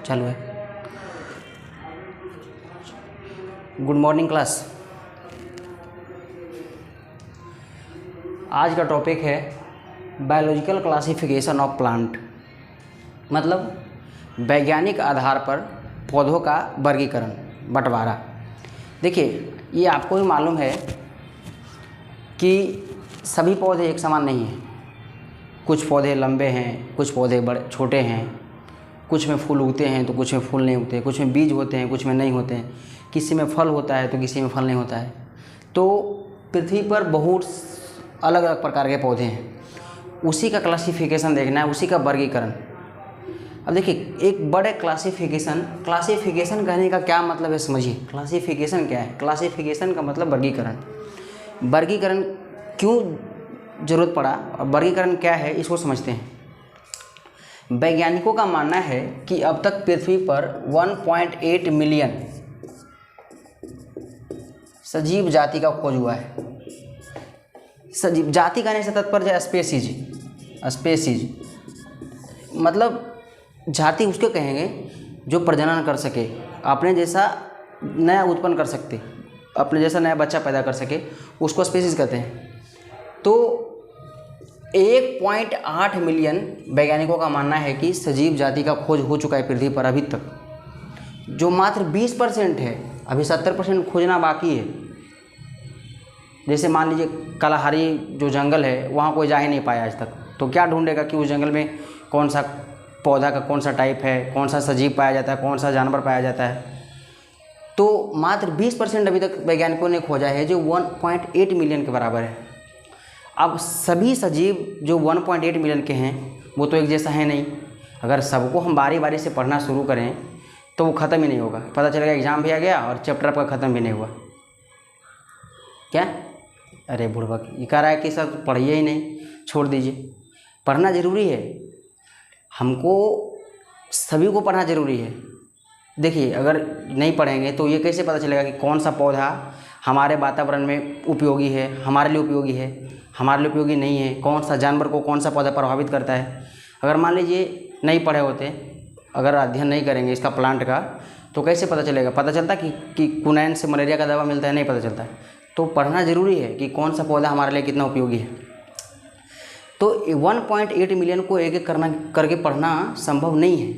चालू है। Good morning class. आज का टॉपिक है बायोलॉजिकल क्लासिफिकेशन ऑफ प्लांट, मतलब वैज्ञानिक आधार पर पौधों का वर्गीकरण, बंटवारा। देखिए, ये आपको भी मालूम है कि सभी पौधे एक समान नहीं हैं। कुछ पौधे लंबे हैं, कुछ पौधे बड़े छोटे हैं, कुछ में फूल उगते हैं तो कुछ में फूल नहीं उगते, कुछ में बीज होते हैं, कुछ में नहीं होते हैं, किसी में फल होता है तो किसी में फल नहीं होता है। तो पृथ्वी पर बहुत अलग अलग प्रकार के पौधे हैं, उसी का क्लासिफिकेशन देखना है, उसी का वर्गीकरण। अब देखिए, एक बड़े क्लासिफिकेशन कहने का क्या मतलब है, समझिए। क्लासिफिकेशन क्या है? क्लासिफिकेशन का मतलब वर्गीकरण। वर्गीकरण क्यों ज़रूरत पड़ा और वर्गीकरण क्या है, इसको समझते हैं। वैज्ञानिकों का मानना है कि अब तक पृथ्वी पर 1.8 मिलियन सजीव जाति का खोज हुआ है। सजीव जाति कहने से तात्पर्य स्पेसीज, मतलब जाति उसके कहेंगे जो प्रजनन कर सके, अपने जैसा नया उत्पन्न कर सकते, अपने जैसा नया बच्चा पैदा कर सके, उसको स्पेसीज कहते हैं। तो 1.8 मिलियन वैज्ञानिकों का मानना है कि सजीव जाति का खोज हो चुका है पृथ्वी पर अभी तक, जो मात्र 20% है। अभी 70% खोजना बाकी है। जैसे मान लीजिए कालाहारी जो जंगल है, वहाँ कोई जा ही नहीं पाया आज तक, तो क्या ढूंढेगा कि उस जंगल में कौन सा पौधा का कौन सा टाइप है, कौन सा सजीव पाया जाता है, कौन सा जानवर पाया जाता है। तो मात्र 20% अभी तक वैज्ञानिकों ने खोजा है, जो 1.8 मिलियन के बराबर है। अब सभी सजीव जो 1.8 मिलियन के हैं वो तो एक जैसा है नहीं। अगर सबको हम बारी बारी से पढ़ना शुरू करें तो वो ख़त्म ही नहीं होगा। पता चलेगा एग्ज़ाम भी आ गया और चैप्टर आपका ख़त्म भी नहीं हुआ। क्या? अरे बुढ़बक, ये कह रहा है कि सर पढ़िए ही नहीं, छोड़ दीजिए। पढ़ना ज़रूरी है, हमको सभी को पढ़ना ज़रूरी है। देखिए, अगर नहीं पढ़ेंगे तो ये कैसे पता चलेगा कि कौन सा पौधा हमारे वातावरण में उपयोगी है, हमारे लिए उपयोगी है, हमारे लिए उपयोगी नहीं है, कौन सा जानवर को कौन सा पौधा प्रभावित करता है। अगर मान लीजिए नहीं पढ़े होते, अगर अध्ययन नहीं करेंगे इसका प्लांट का, तो कैसे पता चलेगा? पता चलता कि कुनैन से मलेरिया का दवा मिलता है? नहीं पता चलता है। तो पढ़ना ज़रूरी है कि कौन सा पौधा हमारे लिए कितना उपयोगी है। तो 1.8 मिलियन को एक एक करके पढ़ना संभव नहीं है,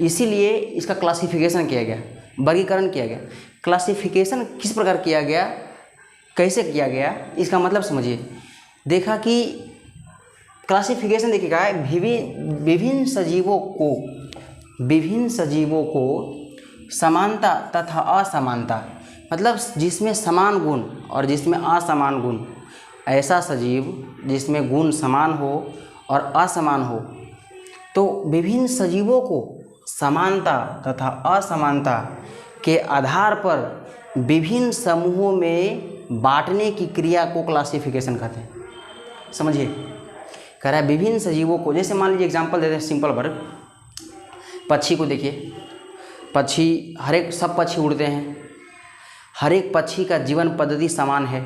इसीलिए इसका क्लासिफिकेशन किया गया, वर्गीकरण किया गया। क्लासिफिकेशन किस प्रकार किया गया, कैसे किया गया, इसका मतलब समझिए। देखा कि क्लासिफिकेशन देखिएगा, विभिन्न सजीवों को समानता तथा असमानता, मतलब जिसमें समान गुण और जिसमें असमान गुण, ऐसा सजीव जिसमें गुण समान हो और असमान हो। तो विभिन्न सजीवों को समानता तथा असमानता के आधार पर विभिन्न समूहों में बांटने की क्रिया को क्लासिफिकेशन कहते हैं। समझिए, कह रहा है विभिन्न सजीवों को, जैसे मान लीजिए एग्जांपल देते हैं सिंपल वर्ग। पक्षी को देखिए, पक्षी सब पक्षी उड़ते हैं, हर एक पक्षी का जीवन पद्धति समान है।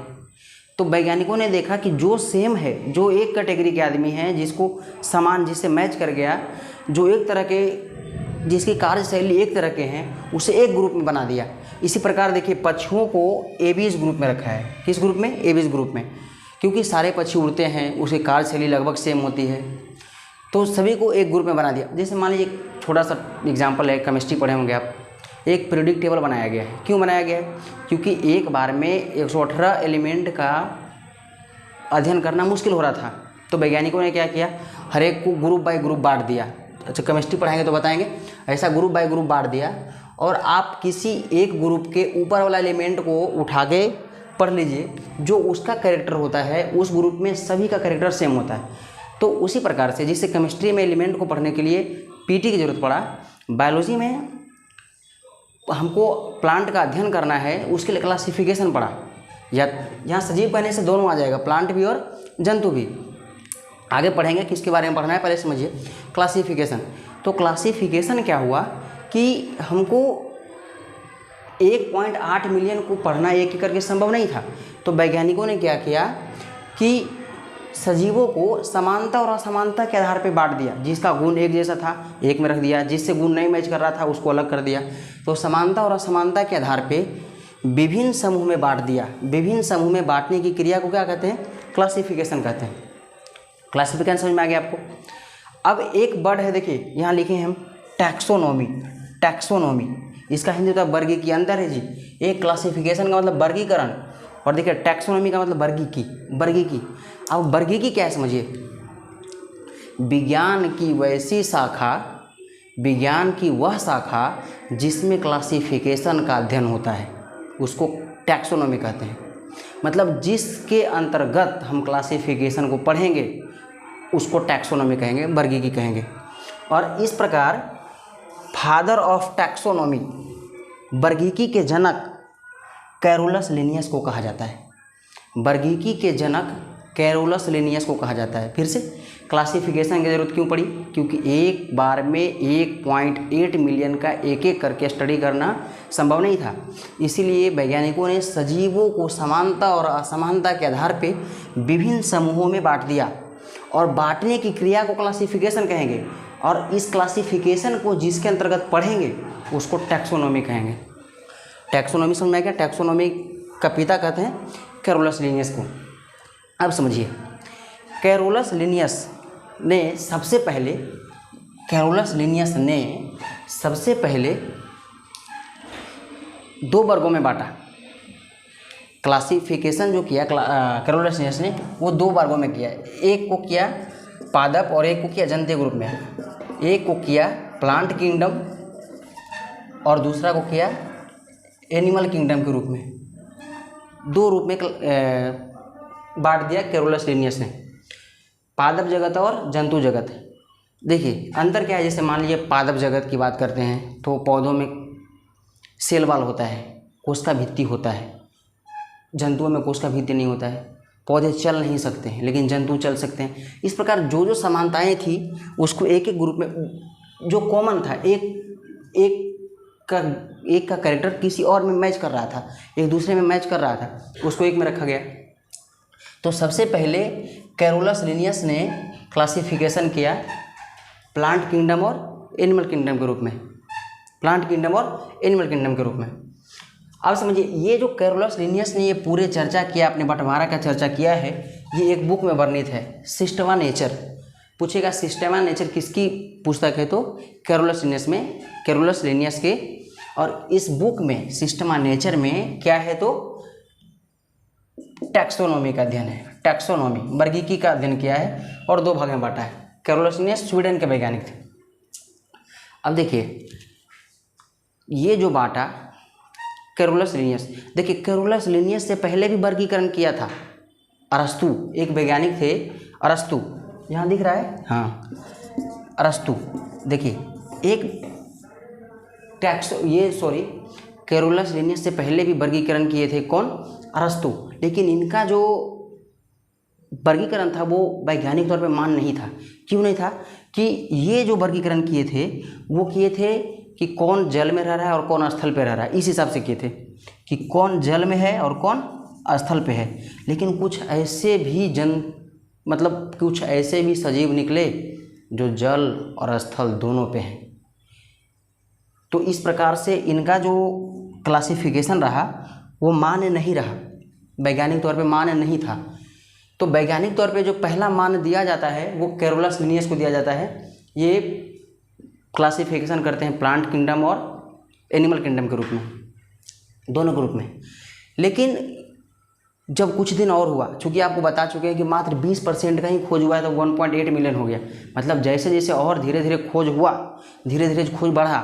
तो वैज्ञानिकों ने देखा कि जो सेम है, जो एक कैटेगरी के आदमी हैं, जिसको समान, जिससे मैच कर गया, जो एक तरह के, जिसकी कार्यशैली एक तरह के हैं, उसे एक ग्रुप में बना दिया। इसी प्रकार देखिए, पक्षियों को एबीज ग्रुप में रखा है। किस ग्रुप में? एबीज ग्रुप में, क्योंकि सारे पक्षी उड़ते हैं, उसकी कार्यशैली लगभग सेम होती है, तो सभी को एक ग्रुप में बना दिया। जैसे मान लीजिए छोटा सा एग्जाम्पल है, केमिस्ट्री पढ़े होंगे आप, एक पीरियोडिक टेबल बनाया गया है। क्यों बनाया गया है? क्योंकि एक बार में 118 एलिमेंट का अध्ययन करना मुश्किल हो रहा था। तो वैज्ञानिकों ने क्या किया, हर एक को ग्रुप बाय ग्रुप बांट दिया। अच्छा, केमिस्ट्री पढ़ाएंगे तो बताएंगे, ऐसा ग्रुप बाय ग्रुप बांट दिया, और आप किसी एक ग्रुप के ऊपर वाला एलिमेंट को उठा के पढ़ लीजिए, जो उसका कैरेक्टर होता है उस ग्रुप में सभी का कैरेक्टर सेम होता है। तो उसी प्रकार से जिससे केमिस्ट्री में एलिमेंट को पढ़ने के लिए पीटी की ज़रूरत पड़ा, बायोलॉजी में हमको प्लांट का अध्ययन करना है, उसके लिए क्लासिफिकेशन पड़ा। या यहाँ सजीव कहने से दोनों आ जाएगा, प्लांट भी और जंतु भी। आगे पढ़ेंगे किसके बारे में पढ़ना है, पहले समझिए क्लासिफिकेशन। तो क्लासिफिकेशन क्या हुआ कि हमको 1.8 मिलियन को पढ़ना एक एक करके संभव नहीं था। तो वैज्ञानिकों ने क्या किया कि सजीवों को समानता और असमानता के आधार पर बांट दिया। जिसका गुण एक जैसा था एक में रख दिया, जिससे गुण नहीं मैच कर रहा था उसको अलग कर दिया। तो समानता और असमानता के आधार पर विभिन्न समूह में बांट दिया। विभिन्न समूह में बांटने की क्रिया को क्या कहते हैं? क्लासिफिकेशन कहते हैं। क्लासिफिकेशन समझ में आ गया आपको? अब एक वर्ड है, देखिए यहाँ लिखे हैं हम टैक्सोनॉमी। टैक्सोनॉमी इसका हिंदी होता है वर्गीकी। अंतर है जी, एक क्लासिफिकेशन का मतलब वर्गीकरण, और देखिए टैक्सोनॉमी का मतलब वर्गीकी। वर्गीकी, अब वर्गीकी क्या है समझिए, विज्ञान की वैसी शाखा, विज्ञान की वह शाखा जिसमें क्लासिफिकेशन का अध्ययन होता है उसको टैक्सोनॉमी कहते हैं। मतलब जिसके अंतर्गत हम क्लासिफिकेशन को पढ़ेंगे उसको टैक्सोनॉमी कहेंगे, वर्गीकी कहेंगे। और इस प्रकार फादर ऑफ टैक्सोनॉमी, वर्गीकी के जनक कैरोलस लिनियस को कहा जाता है। वर्गीकी के जनक कैरोलस लिनियस को कहा जाता है। फिर से क्लासिफिकेशन की ज़रूरत क्यों पड़ी? क्योंकि एक बार में 1.8 मिलियन का एक एक करके स्टडी करना संभव नहीं था। इसीलिए वैज्ञानिकों ने सजीवों को समानता और असमानता के आधार पर विभिन्न समूहों में बांट दिया, और बांटने की क्रिया को क्लासिफिकेशन कहेंगे। और इस क्लासिफिकेशन को जिसके अंतर्गत पढ़ेंगे उसको टैक्सोनॉमी कहेंगे। टैक्सोनॉमी समझ में आ गया? टैक्सोनॉमी का पिता कहते हैं कैरोलस लिनियस को। अब समझिए, कैरोलस लिनियस ने सबसे पहले 2 वर्गों में बांटा। क्लासिफिकेशन जो किया कैरोलस लिनियस ने वो 2 वर्गों में किया। एक को किया पादप और एक को किया जंतु ग्रुप में। एक को किया प्लांट किंगडम और दूसरा को किया एनिमल किंगडम के रूप में। 2 रूप में बांट दिया कैरोलस लिनियस ने, पादप जगत और जंतु जगत। देखिए अंतर क्या है, जैसे मान लीजिए पादप जगत की बात करते हैं तो पौधों में सेल वाल होता है, कोशिका भित्ति होता है। जंतुओं में कोशिका भित्ति नहीं होता है। पौधे चल नहीं सकते हैं लेकिन जंतु चल सकते हैं। इस प्रकार जो जो समानताएं थी उसको एक एक ग्रुप में जो कॉमन था, एक का कैरेक्टर किसी और में मैच कर रहा था, एक दूसरे में मैच कर रहा था, उसको एक में रखा गया। तो सबसे पहले कैरोलस लिनियस ने क्लासिफिकेशन किया प्लांट किंगडम और एनिमल किंगडम के रूप में। प्लांट किंगडम और एनिमल किंगडम के रूप में। अब समझिए, ये जो कैरोलस लिनियस ने ये पूरे चर्चा किया, अपने बंटवारा का चर्चा किया है, ये एक बुक में वर्णित है, सिस्टमा नेचर। पूछेगा सिस्टमा नेचर किसकी पुस्तक है, तो कैरोलस लिनियस के। और इस बुक में सिस्टमा नेचर में क्या है, तो टैक्सोनॉमी का अध्ययन है। टैक्सोनॉमी वर्गीकी का अध्ययन किया है और 2 भाग में बांटा है। कैरोलस लिनियस स्वीडन के वैज्ञानिक थे। अब देखिए ये जो बांटा कैरोलस लिनियस, देखिए कैरोलस लिनियस से पहले भी वर्गीकरण किया था अरस्तु, एक वैज्ञानिक थे अरस्तु, यहाँ दिख रहा है, हाँ अरस्तु। देखिए कैरोलस लिनियस से पहले भी वर्गीकरण किए थे कौन? अरस्तु। लेकिन इनका जो वर्गीकरण था वो वैज्ञानिक तौर पे मान नहीं था। क्यों नहीं था? कि ये जो वर्गीकरण किए थे वो किए थे कि कौन जल में रह रहा है और कौन स्थल पे रह रहा है, इस हिसाब से किए थे कि कौन जल में है और कौन स्थल पे है। लेकिन कुछ ऐसे भी सजीव निकले जो जल और स्थल दोनों पे हैं। तो इस प्रकार से इनका जो क्लासिफिकेशन रहा वो मान्य नहीं रहा, वैज्ञानिक तौर पे मान्य नहीं था। तो वैज्ञानिक तौर पे जो पहला मान दिया जाता है वो कैरोलस लिनियस को दिया जाता है। ये क्लासिफिकेशन करते हैं प्लांट किंगडम और एनिमल किंगडम के रूप में, दोनों ग्रुप में। लेकिन जब कुछ दिन और हुआ, चूँकि आपको बता चुके हैं कि मात्र 20% का ही खोज हुआ है, तो 1.8 मिलियन हो गया। मतलब जैसे जैसे और धीरे धीरे खोज हुआ, धीरे धीरे खोज बढ़ा,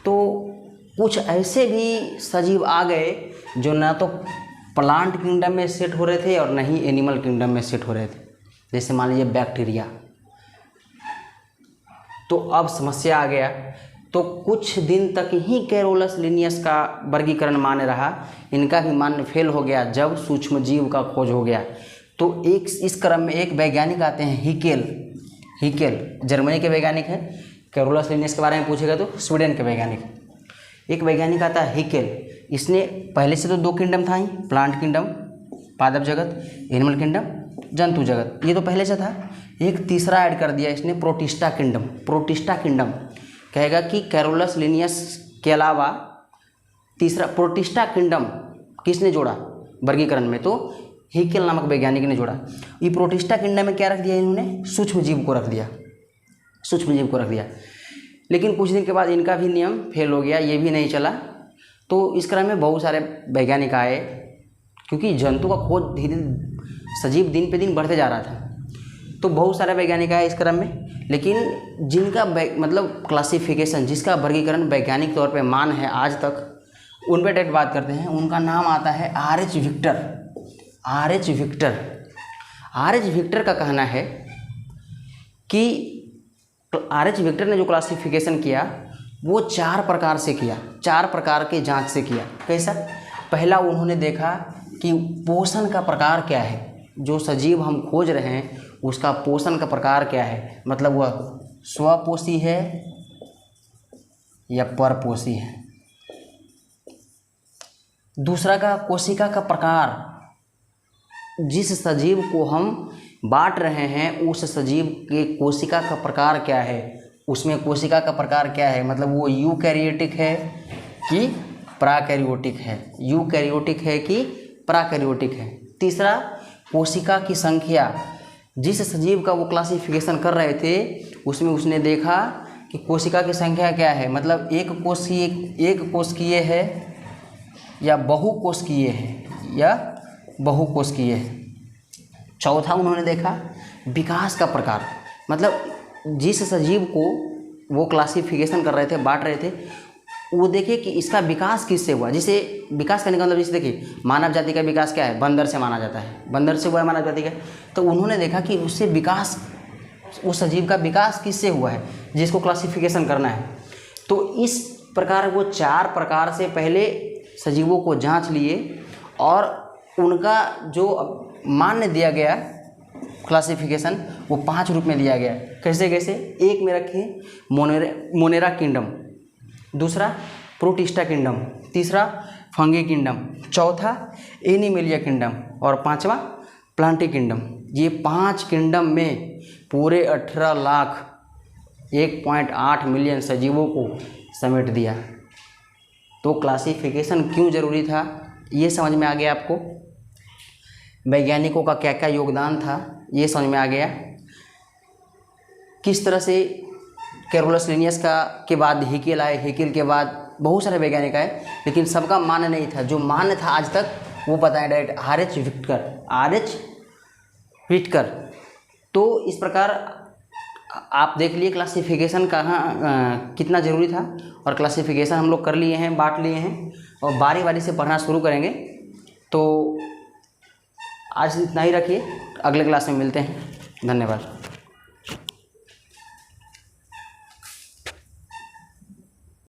तो कुछ ऐसे भी सजीव आ गए जो ना तो प्लांट किंगडम में सेट हो रहे थे और न ही एनिमल किंगडम में सेट हो रहे थे। जैसे मान लीजिए बैक्टीरिया। तो अब समस्या आ गया। तो कुछ दिन तक ही कैरोलस लिनियस का वर्गीकरण मान्य रहा, इनका भी मान्य फेल हो गया जब सूक्ष्म जीव का खोज हो गया। तो इस क्रम में एक वैज्ञानिक आते हैं हिकेल, जर्मनी के वैज्ञानिक हैं। कैरोलस लिनियस के बारे में पूछेगा तो स्वीडन के वैज्ञानिक। एक वैज्ञानिक आता है हिकेल, इसने पहले से तो 2 किंगडम था ही, प्लांट किंगडम पादप जगत, एनिमल किंगडम जंतु जगत, ये तो पहले से था। एक तीसरा ऐड कर दिया इसने, प्रोटिस्टा किंगडम। प्रोटिस्टा किंगडम कहेगा कि कैरोलस लिनियस के अलावा तीसरा प्रोटिस्टा किंगडम किसने जोड़ा वर्गीकरण में, तो हेकेल नामक वैज्ञानिक ने जोड़ा। ये प्रोटिस्टा किंगडम में क्या रख दिया इन्होंने, सूक्ष्म जीव को रख दिया, सूक्ष्म जीव को रख दिया। लेकिन कुछ दिन के बाद इनका भी नियम फेल हो गया, ये भी नहीं चला। तो इस क्रम में बहुत सारे वैज्ञानिक आए, क्योंकि जंतु का खोज धीरे सजीव दिन पे दिन बढ़ते जा रहा था, तो बहुत सारे वैज्ञानिक आए इस क्रम में। लेकिन जिनका मतलब क्लासिफिकेशन, जिसका वर्गीकरण वैज्ञानिक तौर पे मान है आज तक, उन पर डायरेक्ट बात करते हैं। उनका नाम आता है R.H. Victor. R.H. Victor. R.H. Victor का कहना है कि R.H. विक्टर ने जो क्लासिफिकेशन किया वो 4 प्रकार से किया, 4 प्रकार के जांच से किया। कैसा? पहला उन्होंने देखा कि पोषण का प्रकार क्या है, जो सजीव हम खोज रहे हैं उसका पोषण का प्रकार क्या है, मतलब वह स्वपोषी है या परपोषी है। दूसरा का कोशिका का प्रकार, जिस सजीव को हम बांट रहे हैं उस सजीव के कोशिका का प्रकार क्या है, उसमें कोशिका का प्रकार क्या है, मतलब वो यूकैरियोटिक है कि प्राकैरियोटिक है, यूकैरियोटिक है कि प्राकैरियोटिक है। तीसरा कोशिका की संख्या, जिस सजीव का वो क्लासिफिकेशन कर रहे थे उसमें उसने देखा कि कोशिका की संख्या क्या है, मतलब एक कोशिकीय है या बहुकोशिकीय है या बहुकोशिकीय है। चौथा उन्होंने देखा विकास का प्रकार, मतलब जिस सजीव को वो क्लासिफिकेशन कर रहे थे, बांट रहे थे, वो देखे कि इसका विकास किससे हुआ। जिसे विकास करने का मतलब, जैसे देखिए मानव जाति का विकास क्या है, बंदर से माना जाता है, बंदर से हुआ है मानव जाति का। तो उन्होंने देखा कि उससे विकास, उस सजीव का विकास किससे हुआ है जिसको क्लासिफिकेशन करना है। तो इस प्रकार वो 4 प्रकार से पहले सजीवों को जांच लिए और उनका जो मान्य दिया गया क्लासिफिकेशन वो 5 रूप में दिया गया। कैसे कैसे? एक में रखे मोनेरा किंगडम, दूसरा प्रोटिस्टा किंगडम, तीसरा फंगी किंगडम, चौथा एनिमेलिया किंगडम और 5वां प्लांटी किंगडम। ये 5 किंगडम में पूरे 18 लाख 1.8 मिलियन सजीवों को समेट दिया। तो क्लासिफिकेशन क्यों ज़रूरी था ये समझ में आ गया आपको, वैज्ञानिकों का क्या क्या योगदान था ये समझ में आ गया, किस तरह से कैरोलस लिनियस के बाद हेकेल आए, हेकेल के बाद बहुत सारे वैज्ञानिक आए, लेकिन सबका मान्य नहीं था। जो मान्य था आज तक वो बताएं direct R.H. Victor, R.H. Victor. तो इस प्रकार आप देख लिए क्लासिफिकेशन कहाँ कितना ज़रूरी था, और क्लासिफिकेशन हम लोग कर लिए हैं, बांट लिए हैं, और बारी बारी से पढ़ना शुरू करेंगे। तो आज इतना ही रखिए, अगले क्लास में मिलते हैं। धन्यवाद।